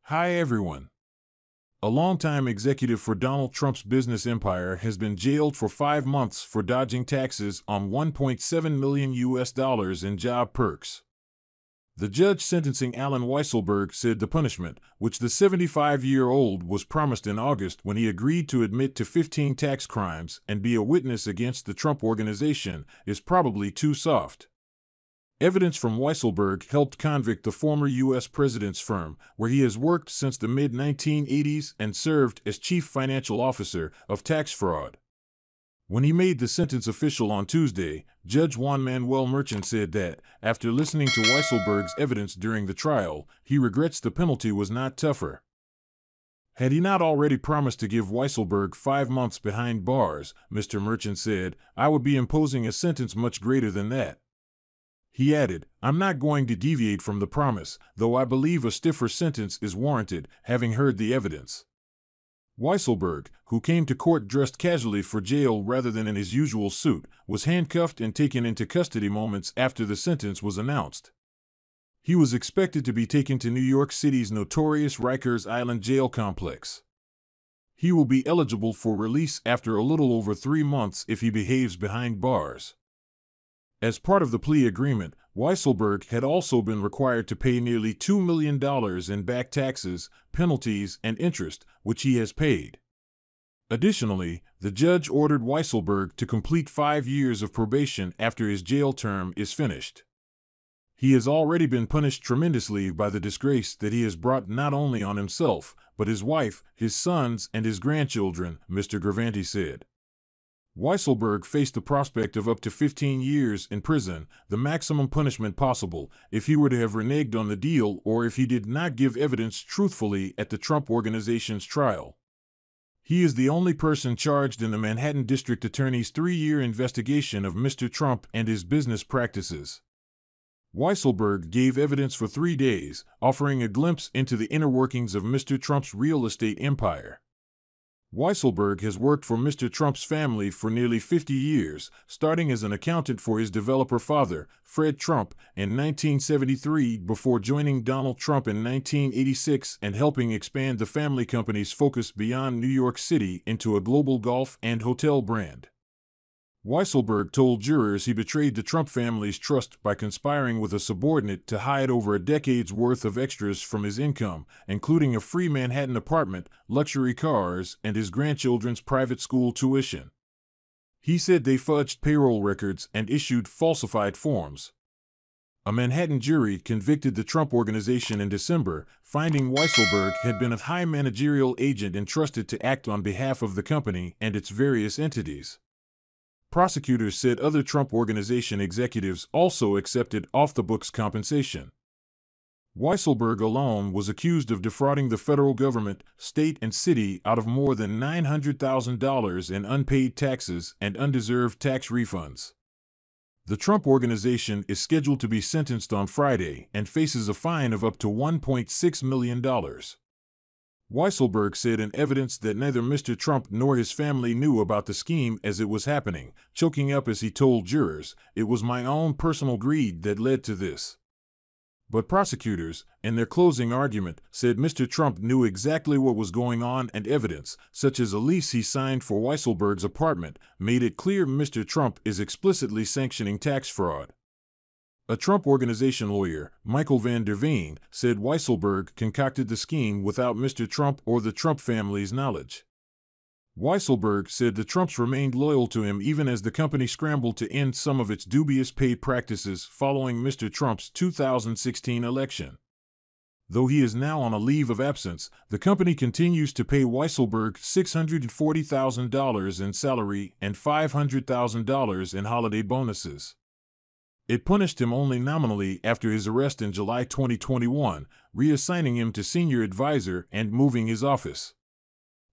Hi everyone. A longtime executive for Donald Trump's business empire has been jailed for 5 months for dodging taxes on $1.7 million in job perks. The judge sentencing Allen Weisselberg said the punishment, which the 75-year-old was promised in August when he agreed to admit to 15 tax crimes and be a witness against the Trump Organization, is probably too soft. Evidence from Weisselberg helped convict the former U.S. president's firm, where he has worked since the mid-1980s and served as chief financial officer, of tax fraud. When he made the sentence official on Tuesday, Judge Juan Manuel Merchan said that, after listening to Weisselberg's evidence during the trial, he regrets the penalty was not tougher. Had he not already promised to give Weisselberg 5 months behind bars, Mr. Merchan said, I would be imposing a sentence much greater than that. He added, I'm not going to deviate from the promise, though I believe a stiffer sentence is warranted, having heard the evidence. Weisselberg, who came to court dressed casually for jail rather than in his usual suit, was handcuffed and taken into custody moments after the sentence was announced. He was expected to be taken to New York City's notorious Rikers Island jail complex. He will be eligible for release after a little over 3 months if he behaves behind bars. As part of the plea agreement, Weisselberg had also been required to pay nearly $2 million in back taxes, penalties, and interest, which he has paid. Additionally, the judge ordered Weisselberg to complete 5 years of probation after his jail term is finished. He has already been punished tremendously by the disgrace that he has brought not only on himself, but his wife, his sons, and his grandchildren, Mr. Gravanti said. Weisselberg faced the prospect of up to 15 years in prison, the maximum punishment possible, if he were to have reneged on the deal or if he did not give evidence truthfully at the Trump Organization's trial. He is the only person charged in the Manhattan District Attorney's 3-year investigation of Mr. Trump and his business practices. Weisselberg gave evidence for 3 days, offering a glimpse into the inner workings of Mr. Trump's real estate empire. Weisselberg has worked for Mr. Trump's family for nearly 50 years, starting as an accountant for his developer father, Fred Trump, in 1973 before joining Donald Trump in 1986 and helping expand the family company's focus beyond New York City into a global golf and hotel brand. Weisselberg told jurors he betrayed the Trump family's trust by conspiring with a subordinate to hide over a decade's worth of extras from his income, including a free Manhattan apartment, luxury cars, and his grandchildren's private school tuition. He said they fudged payroll records and issued falsified forms. A Manhattan jury convicted the Trump Organization in December, finding Weisselberg had been a high managerial agent entrusted to act on behalf of the company and its various entities. Prosecutors said other Trump Organization executives also accepted off-the-books compensation. Weisselberg alone was accused of defrauding the federal government, state, and city out of more than $900,000 in unpaid taxes and undeserved tax refunds. The Trump Organization is scheduled to be sentenced on Friday and faces a fine of up to $1.6 million. Weisselberg said in evidence that neither Mr. Trump nor his family knew about the scheme as it was happening, choking up as he told jurors, "It was my own personal greed that led to this." But prosecutors, in their closing argument, said Mr. Trump knew exactly what was going on, and evidence, such as a lease he signed for Weisselberg's apartment, made it clear Mr. Trump is explicitly sanctioning tax fraud. A Trump Organization lawyer, Michael Van der Veen, said Weisselberg concocted the scheme without Mr. Trump or the Trump family's knowledge. Weisselberg said the Trumps remained loyal to him even as the company scrambled to end some of its dubious pay practices following Mr. Trump's 2016 election. Though he is now on a leave of absence, the company continues to pay Weisselberg $640,000 in salary and $500,000 in holiday bonuses. It punished him only nominally after his arrest in July 2021, reassigning him to senior advisor and moving his office.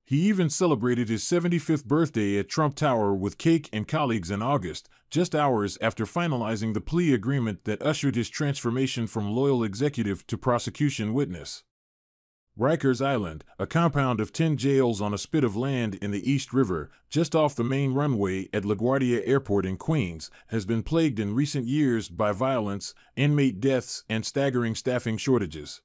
He even celebrated his 75th birthday at Trump Tower with cake and colleagues in August, just hours after finalizing the plea agreement that ushered his transformation from loyal executive to prosecution witness. Rikers Island, a compound of 10 jails on a spit of land in the East River, just off the main runway at LaGuardia Airport in Queens, has been plagued in recent years by violence, inmate deaths, and staggering staffing shortages.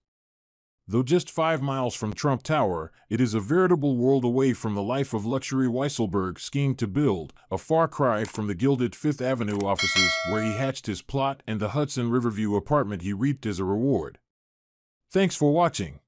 Though just 5 miles from Trump Tower, it is a veritable world away from the life of luxury Weisselberg schemed to build, a far cry from the gilded Fifth Avenue offices where he hatched his plot and the Hudson Riverview apartment he reaped as a reward. Thanks for watching.